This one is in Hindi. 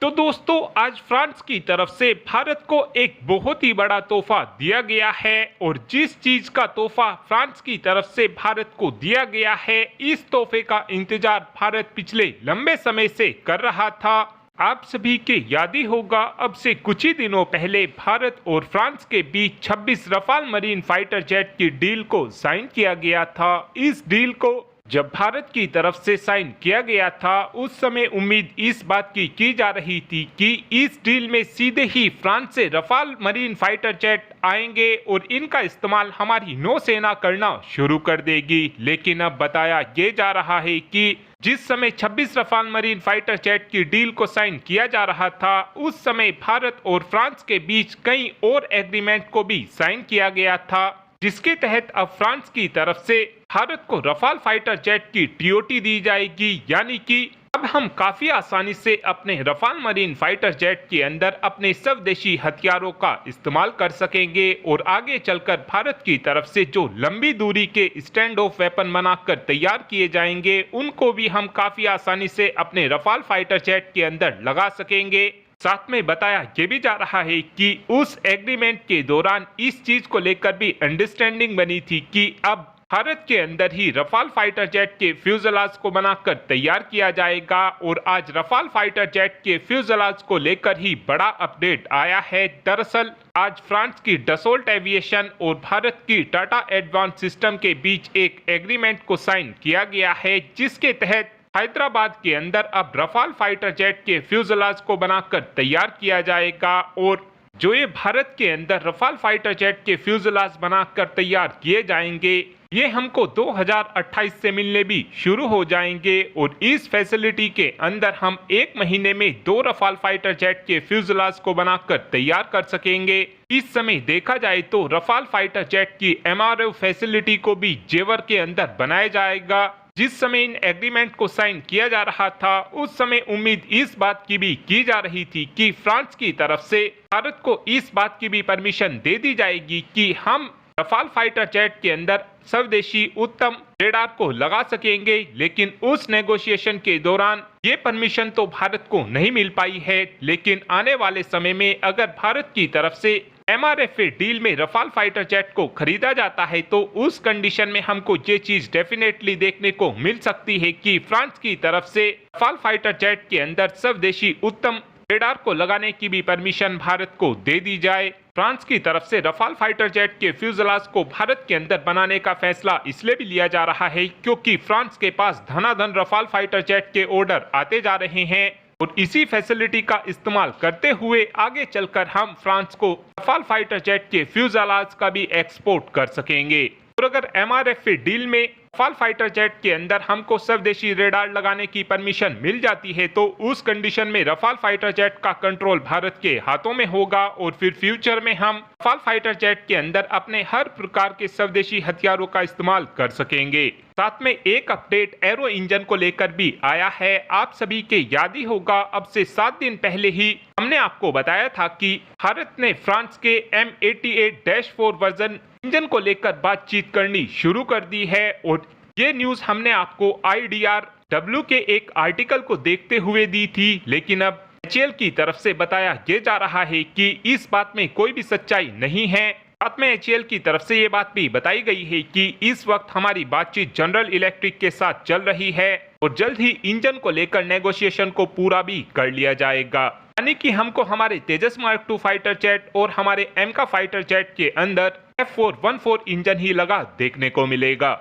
तो दोस्तों आज फ्रांस की तरफ से भारत को एक बहुत ही बड़ा तोहफा दिया गया है और जिस चीज का तोहफा फ्रांस की तरफ से भारत को दिया गया है, इस तोहफे का इंतजार भारत पिछले लंबे समय से कर रहा था। आप सभी के याद ही होगा, अब से कुछ ही दिनों पहले भारत और फ्रांस के बीच 26 रफाल मरीन फाइटर जेट की डील को साइन किया गया था। इस डील को जब भारत की तरफ से साइन किया गया था, उस समय उम्मीद इस बात की जा रही थी कि इस डील में सीधे ही फ्रांस से रफाल मरीन फाइटर जेट आएंगे और इनका इस्तेमाल हमारी नौसेना करना शुरू कर देगी। लेकिन अब बताया ये जा रहा है कि जिस समय 26 रफाल मरीन फाइटर जेट की डील को साइन किया जा रहा था, उस समय भारत और फ्रांस के बीच कई और एग्रीमेंट को भी साइन किया गया था, जिसके तहत अब फ्रांस की तरफ से भारत को रफाल फाइटर जेट की टीओटी दी जाएगी। यानी कि अब हम काफी आसानी से अपने रफाल मरीन फाइटर जेट के अंदर अपने स्वदेशी हथियारों का इस्तेमाल कर सकेंगे और आगे चलकर भारत की तरफ से जो लंबी दूरी के स्टैंड ऑफ वेपन बनाकर तैयार किए जाएंगे, उनको भी हम काफी आसानी से अपने रफाल फाइटर जेट के अंदर लगा सकेंगे। साथ में बताया ये भी जा रहा है कि उस एग्रीमेंट के दौरान इस चीज को लेकर भी अंडरस्टैंडिंग बनी थी कि अब भारत के अंदर ही रफाल फाइटर जेट के फ्यूजलाज को बनाकर तैयार किया जाएगा। और आज रफाल फाइटर जेट के फ्यूजलाज को लेकर ही बड़ा अपडेट आया है। दरअसल आज फ्रांस की डसोल्ट एविएशन और भारत की टाटा एडवांस सिस्टम के बीच एक एग्रीमेंट को साइन किया गया है, जिसके तहत हैदराबाद के अंदर अब रफाल फाइटर जेट के फ्यूजलाज को बनाकर तैयार किया जाएगा। और जो ये भारत के अंदर रफाल फाइटर जेट के फ्यूजलाज बनाकर तैयार किए जाएंगे, ये हमको 2028 से मिलने भी शुरू हो जाएंगे। और इस फैसिलिटी के अंदर हम एक महीने में 2 रफाल फाइटर जेट के फ्यूजलाज को बनाकर तैयार कर सकेंगे। इस समय देखा जाए तो रफाल फाइटर जेट की एमआरओ फैसिलिटी को भी जेवर के अंदर बनाया जाएगा। जिस समय इन एग्रीमेंट को साइन किया जा रहा था, उस समय उम्मीद इस बात की भी की जा रही थी कि फ्रांस की तरफ से भारत को इस बात की भी परमिशन दे दी जाएगी कि हम रफाल फाइटर जेट के अंदर स्वदेशी उत्तम रेडार को लगा सकेंगे। लेकिन उस नेगोशिएशन के दौरान ये परमिशन तो भारत को नहीं मिल पाई है। लेकिन आने वाले समय में अगर भारत की तरफ से एमआरएफए डील में रफाल फाइटर जेट को खरीदा जाता है, तो उस कंडीशन में हमको ये चीज डेफिनेटली देखने को मिल सकती है कि फ्रांस की तरफ से रफाल फाइटर जेट के अंदर स्वदेशी उत्तम रेडार को लगाने की भी परमिशन भारत को दे दी जाए। फ्रांस की तरफ से रफाल फाइटर जेट के फ्यूजलाज को भारत के अंदर बनाने का फैसला इसलिए भी लिया जा रहा है क्योंकि फ्रांस के पास धनाधन रफाल फाइटर जेट के ऑर्डर आते जा रहे हैं और इसी फैसिलिटी का इस्तेमाल करते हुए आगे चलकर हम फ्रांस को रफाल फाइटर जेट के फ्यूजलाज का भी एक्सपोर्ट कर सकेंगे। और अगर एमआरएफए डील में रफाल फाइटर जेट के अंदर हमको स्वदेशी रेडार लगाने की परमिशन मिल जाती है, तो उस कंडीशन में रफाल फाइटर जेट का कंट्रोल भारत के हाथों में होगा और फिर फ्यूचर में हम रफाल फाइटर जेट के अंदर अपने हर प्रकार के स्वदेशी हथियारों का इस्तेमाल कर सकेंगे। साथ में एक अपडेट एरो इंजन को लेकर भी आया है। आप सभी के याद ही होगा, अब से 7 दिन पहले ही हमने आपको बताया था कि भारत ने फ्रांस के M88-4 वर्जन इंजन को लेकर बातचीत करनी शुरू कर दी है। और ये न्यूज हमने आपको IDRW के एक आर्टिकल को देखते हुए दी थी, लेकिन अब HAL की तरफ से बताया ये जा रहा है कि इस बात में कोई भी सच्चाई नहीं है। साथ में HAL की तरफ से ये बात भी बताई गई है कि इस वक्त हमारी बातचीत जनरल इलेक्ट्रिक के साथ चल रही है और जल्द ही इंजन को लेकर नेगोशिएशन को पूरा भी कर लिया जाएगा। यानी कि हमको हमारे तेजस मार्क 2 फाइटर जेट और हमारे एमका फाइटर जेट के अंदर F414 इंजन ही लगा देखने को मिलेगा।